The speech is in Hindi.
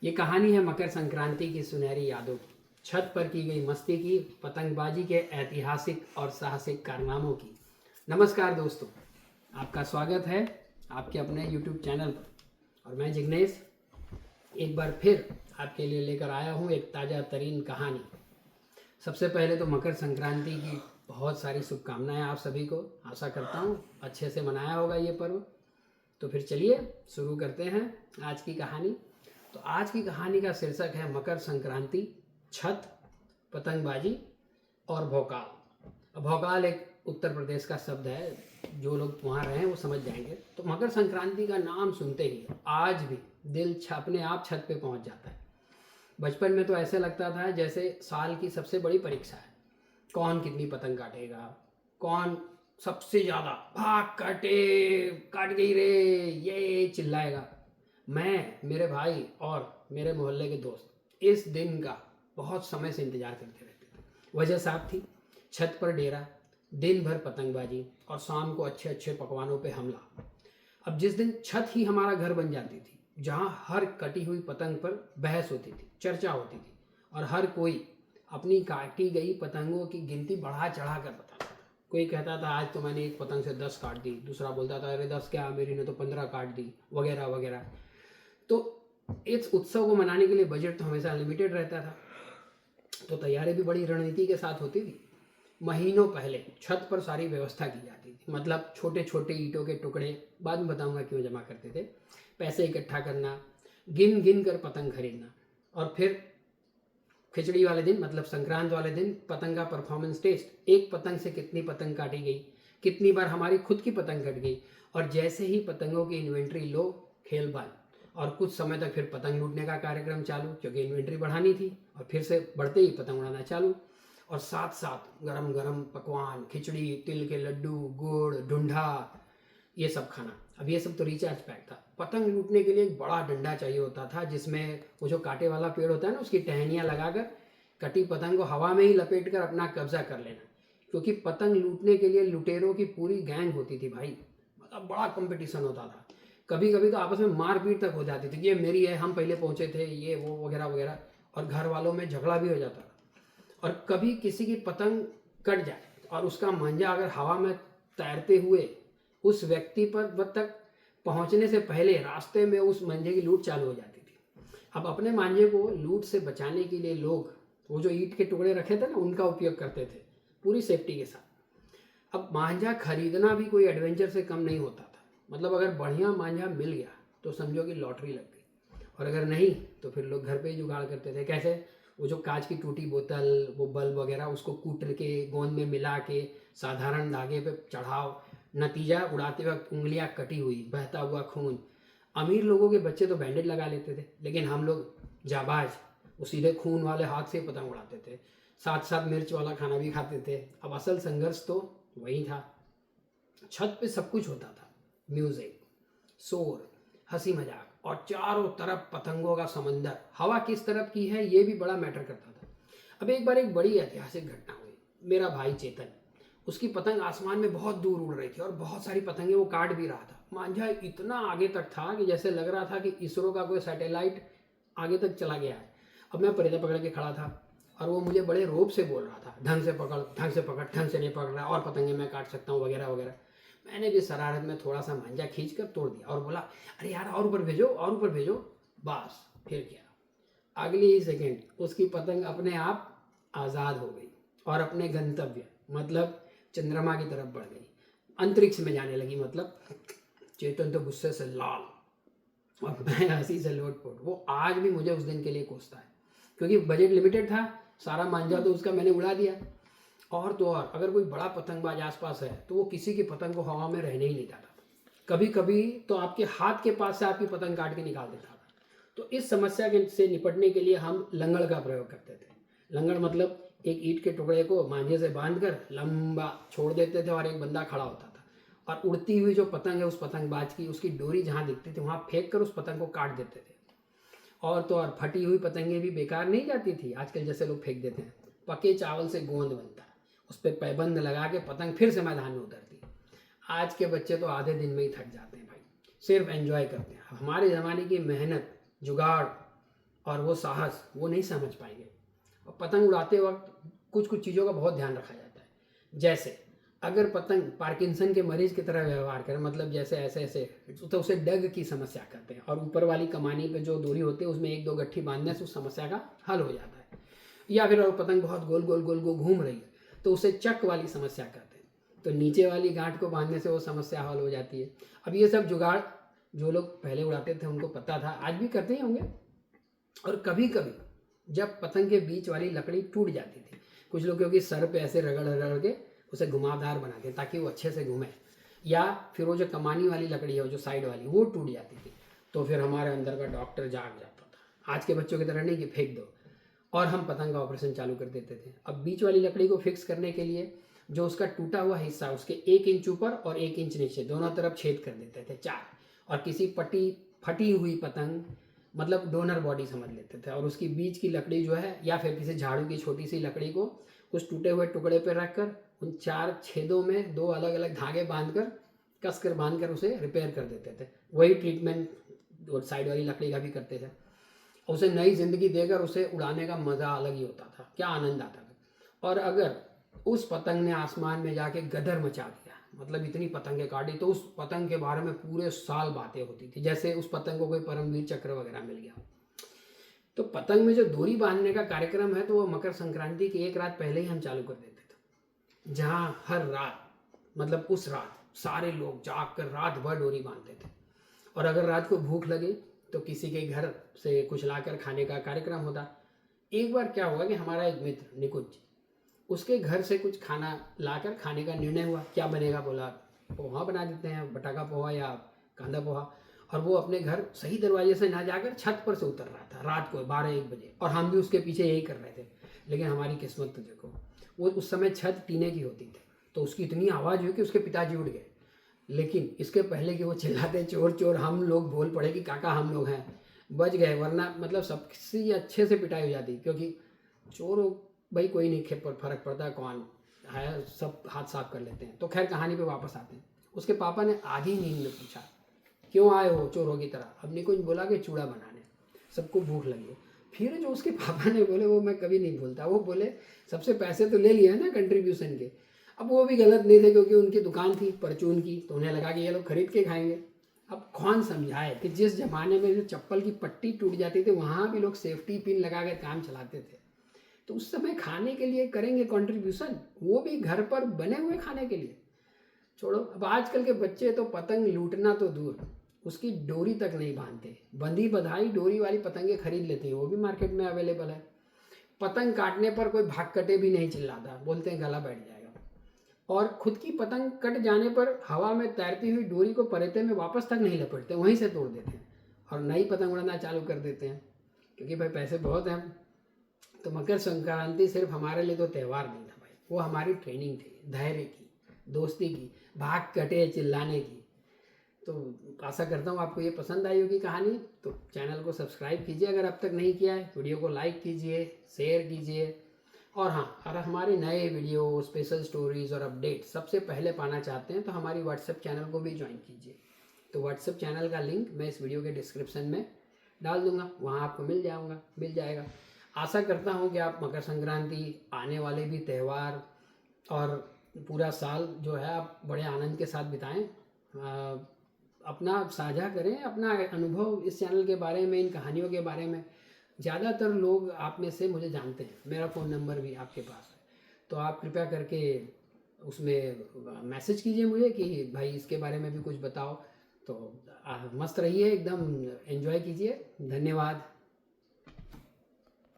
ये कहानी है मकर संक्रांति की सुनहरी यादों की, छत पर की गई मस्ती की, पतंगबाजी के ऐतिहासिक और साहसिक कारनामों की। नमस्कार दोस्तों, आपका स्वागत है आपके अपने YouTube चैनल पर। और मैं जिग्नेश एक बार फिर आपके लिए लेकर आया हूँ एक ताज़ा तरीन कहानी। सबसे पहले तो मकर संक्रांति की बहुत सारी शुभकामनाएं आप सभी को। आशा करता हूँ अच्छे से मनाया होगा ये पर्व। तो फिर चलिए शुरू करते हैं आज की कहानी। तो आज की कहानी का शीर्षक है मकर संक्रांति, छत, पतंगबाजी और भौकाल। भौकाल एक उत्तर प्रदेश का शब्द है, जो लोग वहाँ रहे हैं वो समझ जाएंगे। तो मकर संक्रांति का नाम सुनते ही आज भी दिल अपने आप छत पे पहुँच जाता है। बचपन में तो ऐसे लगता था जैसे साल की सबसे बड़ी परीक्षा है। कौन कितनी पतंग काटेगा, कौन सबसे ज़्यादा भाग काट गई रे, ये चिल्लाएगा। मैं, मेरे भाई और मेरे मोहल्ले के दोस्त इस दिन का बहुत समय से इंतजार करते रहते थे। वजह साफ थी, छत पर डेरा, दिन भर पतंगबाजी और शाम को अच्छे अच्छे पकवानों पे हमला। अब जिस दिन छत ही हमारा घर बन जाती थी, जहाँ हर कटी हुई पतंग पर बहस होती थी, चर्चा होती थी और हर कोई अपनी काटी गई पतंगों की गिनती बढ़ा चढ़ा कर बताता था। कोई कहता था आज तो मैंने एक पतंग से 10 काट दी, दूसरा बोलता था अरे 10 क्या, मेरी ने तो 15 काट दी, वगैरह वगैरह। तो इस उत्सव को मनाने के लिए बजट तो हमेशा लिमिटेड रहता था, तो तैयारी भी बड़ी रणनीति के साथ होती थी। महीनों पहले छत पर सारी व्यवस्था की जाती थी, मतलब छोटे छोटे ईंटों के टुकड़े, बाद में बताऊंगा क्यों जमा करते थे, पैसे इकट्ठा करना, गिन गिन कर पतंग खरीदना, और फिर खिचड़ी वाले दिन मतलब संक्रांत वाले दिन पतंग का परफॉर्मेंस टेस्ट। एक पतंग से कितनी पतंग काटी गई, कितनी बार हमारी खुद की पतंग कट गई, और जैसे ही पतंगों की इन्वेंट्री लो, खेल बंद। और कुछ समय तक फिर पतंग लूटने का कार्यक्रम चालू, क्योंकि इन्वेंट्री बढ़ानी थी, और फिर से बढ़ते ही पतंग उड़ाना चालू। और साथ साथ गरम गरम पकवान, खिचड़ी, तिल के लड्डू, गुड़, ढूंढा, ये सब खाना। अब ये सब तो रिचार्ज पैक था। पतंग लूटने के लिए एक बड़ा डंडा चाहिए होता था, जिसमें वो जो कांटे वाला पेड़ होता है ना, उसकी टहनियाँ लगाकर कटी पतंग को हवा में ही लपेट कर अपना कब्जा कर लेना। क्योंकि पतंग लूटने के लिए लुटेरों की पूरी गैंग होती थी भाई, मतलब बड़ा कंपटीशन होता था। कभी कभी तो आपस में मारपीट तक हो जाती थी कि ये मेरी है, हम पहले पहुंचे थे, ये वो वगैरह वगैरह, और घर वालों में झगड़ा भी हो जाता था। और कभी किसी की पतंग कट जाए और उसका मांझा अगर हवा में तैरते हुए उस व्यक्ति पर तक पहुंचने से पहले रास्ते में उस मांझे की लूट चालू हो जाती थी। अब अपने मांझे को लूट से बचाने के लिए लोग वो जो ईंट के टुकड़े रखे थे ना, उनका उपयोग करते थे पूरी सेफ्टी के साथ। अब मांझा खरीदना भी कोई एडवेंचर से कम नहीं होता था। मतलब अगर बढ़िया मांझा मिल गया तो समझो कि लॉटरी लग गई, और अगर नहीं तो फिर लोग घर पे ही जुगाड़ करते थे। कैसे? वो जो कांच की टूटी बोतल, वो बल्ब वगैरह, उसको कूटर के गोंद में मिला के साधारण धागे पे चढ़ाओ, नतीजा उड़ाते वक्त उंगलियां कटी हुई, बहता हुआ खून। अमीर लोगों के बच्चे तो बैंडेड लगा लेते थे, लेकिन हम लोग जाबाज वो सीधे खून वाले हाथ से पतंग उड़ाते थे, साथ साथ मिर्च वाला खाना भी खाते थे। अब असल संघर्ष तो वही था। छत पे सब कुछ होता था, म्यूजिक, शोर, हंसी मजाक, और चारों तरफ पतंगों का समंदर। हवा किस तरफ की है ये भी बड़ा मैटर करता था। अब एक बार एक बड़ी ऐतिहासिक घटना हुई। मेरा भाई चेतन, उसकी पतंग आसमान में बहुत दूर उड़ रही थी और बहुत सारी पतंगे वो काट भी रहा था। मांझा इतना आगे तक था कि जैसे लग रहा था कि इसरो का कोई सैटेलाइट आगे तक चला गया है। अब मैं परिधा पकड़ के खड़ा था और वो मुझे बड़े रोब से बोल रहा था, ढंग से पकड़, ढंग से पकड़, ढंग से नहीं पकड़ रहा, और पतंगे मैं काट सकता हूँ, वगैरह वगैरह। मैंने भी शरारत में थोड़ा सा मांझा खींच कर तोड़ दिया और बोला अरे यार और ऊपर भेजो, और ऊपर भेजो। बस फिर क्या, अगली ही सेकेंड उसकी पतंग अपने आप आज़ाद हो गई और अपने गंतव्य मतलब चंद्रमा की तरफ बढ़ गई, अंतरिक्ष में जाने लगी। मतलब चेतन तो गुस्से से लाल और मैं हंसी से लोटपोट। वो आज भी मुझे उस दिन के लिए कोसता है, क्योंकि बजट लिमिटेड था, सारा मांझा तो उसका मैंने उड़ा दिया। और तो और अगर कोई बड़ा पतंगबाज आसपास है तो वो किसी की पतंग को हवा में रहने ही नहीं देता था। कभी कभी तो आपके हाथ के पास से आपकी पतंग काट के निकाल देता था। तो इस समस्या के से निपटने के लिए हम लंगड़ का प्रयोग करते थे। लंगड़ मतलब एक ईंट के टुकड़े को मांझे से बांधकर लंबा छोड़ देते थे और एक बंदा खड़ा होता था, और उड़ती हुई जो पतंग है उस पतंगबाज की, उसकी डोरी जहाँ दिखती थी वहाँ फेंक कर उस पतंग को काट देते थे। और तो और फटी हुई पतंगें भी बेकार नहीं जाती थी, आजकल जैसे लोग फेंक देते हैं। पके चावल से गोंद बनता, उस पर पैबंद लगा के पतंग फिर से मैदान में उतरती। आज के बच्चे तो आधे दिन में ही थक जाते हैं भाई, सिर्फ एंजॉय करते हैं। हमारे ज़माने की मेहनत, जुगाड़, और वो साहस वो नहीं समझ पाएंगे। और पतंग उड़ाते वक्त कुछ कुछ चीज़ों का बहुत ध्यान रखा जाता है। जैसे अगर पतंग पार्किंसन के मरीज की तरह व्यवहार करे, मतलब जैसे ऐसे ऐसे, तो उसे डग की समस्या कहते हैं। और ऊपर वाली कमानी पे जो डोरी होती है उसमें एक दो गट्ठी बांधने से उस समस्या का हल हो जाता है। या फिर और पतंग बहुत गोल गोल गोल गोल घूम रही है तो उसे चक वाली समस्या कहते हैं, तो नीचे वाली गांठ को बांधने से वो समस्या हल हो जाती है। अब ये सब जुगाड़ जो लोग पहले उड़ाते थे उनको पता था, आज भी करते ही होंगे। और कभी कभी जब पतंग के बीच वाली लकड़ी टूट जाती थी, कुछ लोग क्योंकि सर पे ऐसे रगड़ रगड़ के उसे घुमावदार बनाते ताकि वो अच्छे से घूमे, या फिर वो जो कमानी वाली लकड़ी है जो साइड वाली वो टूट जाती थी, तो फिर हमारे अंदर का डॉक्टर जाग जाता था। आज के बच्चों की तरह नहीं कि फेंक दो, और हम पतंग का ऑपरेशन चालू कर देते थे। अब बीच वाली लकड़ी को फिक्स करने के लिए जो उसका टूटा हुआ हिस्सा उसके 1 इंच ऊपर और 1 इंच नीचे दोनों तरफ छेद कर देते थे 4, और किसी फटी हुई पतंग मतलब डोनर बॉडी समझ लेते थे, और उसकी बीच की लकड़ी जो है या फिर किसी झाड़ू की छोटी सी लकड़ी को उस टूटे हुए टुकड़े पर रखकर उन 4 छेदों में 2 अलग अलग धागे बांधकर कसकर बांधकर उसे रिपेयर कर देते थे। वही ट्रीटमेंट और साइड वाली लकड़ी का भी करते थे। उसे नई जिंदगी देकर उसे उड़ाने का मज़ा अलग ही होता था, क्या आनंद आता था। और अगर उस पतंग ने आसमान में जाके गदर मचा दिया, मतलब इतनी पतंगें काटी, तो उस पतंग के बारे में पूरे साल बातें होती थी, जैसे उस पतंग को कोई परमवीर चक्र वगैरह मिल गया। तो पतंग में जो डोरी बांधने का कार्यक्रम है तो वो मकर संक्रांति की एक रात पहले ही हम चालू कर देते थे, जहाँ हर रात मतलब उस रात सारे लोग जाग कर रात भर डोरी बांधते थे। और अगर रात को भूख लगे तो किसी के घर से कुछ लाकर खाने का कार्यक्रम होता। एक बार क्या हुआ कि हमारा एक मित्र निकुंज, उसके घर से कुछ खाना लाकर खाने का निर्णय हुआ। क्या बनेगा, बोला पोहा बना देते हैं, बटाका पोहा या कांदा पोहा। और वो अपने घर सही दरवाजे से ना जाकर छत पर से उतर रहा था रात को 12-1 बजे, और हम भी उसके पीछे यही कर रहे थे। लेकिन हमारी किस्मत तो देखो, वो उस समय छत टीने की होती थी, तो उसकी इतनी आवाज़ हुई कि उसके पिताजी उठ गए। लेकिन इसके पहले कि वो चिल्लाते चोर चोर, हम लोग बोल पड़े कि काका हम लोग हैं, बच गए, वरना मतलब सबसे अच्छे से पिटाई हो जाती। क्योंकि चोर भाई कोई नहीं फर्क पड़ता कौन है, सब हाथ साफ कर लेते हैं। तो खैर कहानी पे वापस आते हैं। उसके पापा ने आधी नींद में पूछा, क्यों आए हो चोरों की तरह? अब निकुंज बोला कि चूड़ा बनाने, सबको भूख लगी है। फिर जो उसके पापा ने बोले वो मैं कभी नहीं भूलता। वो बोले सबसे पैसे तो ले लिए हैं ना कंट्रीब्यूशन के। अब वो भी गलत नहीं थे क्योंकि उनकी दुकान थी परचून की, तो उन्हें लगा कि ये लोग खरीद के खाएंगे। अब कौन समझाए कि जिस जमाने में जो चप्पल की पट्टी टूट जाती थी वहाँ भी लोग सेफ्टी पिन लगा कर काम चलाते थे। तो उस समय खाने के लिए करेंगे कंट्रीब्यूशन, वो भी घर पर बने हुए खाने के लिए। छोड़ो, अब आजकल के बच्चे तो पतंग लूटना तो दूर, उसकी डोरी तक नहीं बांधते। बंधी बधाई डोरी वाली पतंगे खरीद लेते हैं, वो भी मार्केट में अवेलेबल है। पतंग काटने पर कोई भाग कटे भी नहीं चिल्लाता, बोलते हैं गला बैठ जाएगा। और खुद की पतंग कट जाने पर हवा में तैरती हुई डोरी को परेते में वापस तक नहीं लपेटते, वहीं से तोड़ देते हैं और नई पतंग उड़ाना चालू कर देते हैं, क्योंकि भाई पैसे बहुत हैं। तो मकर संक्रांति सिर्फ हमारे लिए तो त्यौहार नहीं था भाई, वो हमारी ट्रेनिंग थी, धैर्य की, दोस्ती की, भाग कटे चिल्लाने की। तो आशा करता हूँ आपको ये पसंद आई होगी कहानी। तो चैनल को सब्सक्राइब कीजिए अगर अब तक नहीं किया है, वीडियो को लाइक कीजिए, शेयर कीजिए। और हाँ, अगर हमारे नए वीडियो, स्पेशल स्टोरीज और अपडेट सबसे पहले पाना चाहते हैं तो हमारी व्हाट्सएप चैनल को भी ज्वाइन कीजिए। तो व्हाट्सएप चैनल का लिंक मैं इस वीडियो के डिस्क्रिप्शन में डाल दूंगा, वहाँ आपको मिल जाएगा। आशा करता हूँ कि आप मकर संक्रांति, आने वाले भी त्यौहार और पूरा साल जो है आप बड़े आनंद के साथ बिताएं। अपना साझा करें अपना अनुभव इस चैनल के बारे में, इन कहानियों के बारे में। ज़्यादातर लोग आप में से मुझे जानते हैं, मेरा फ़ोन नंबर भी आपके पास है, तो आप कृपया करके उसमें मैसेज कीजिए मुझे कि भाई इसके बारे में भी कुछ बताओ। तो मस्त रहिए, एकदम एंजॉय कीजिए। धन्यवाद।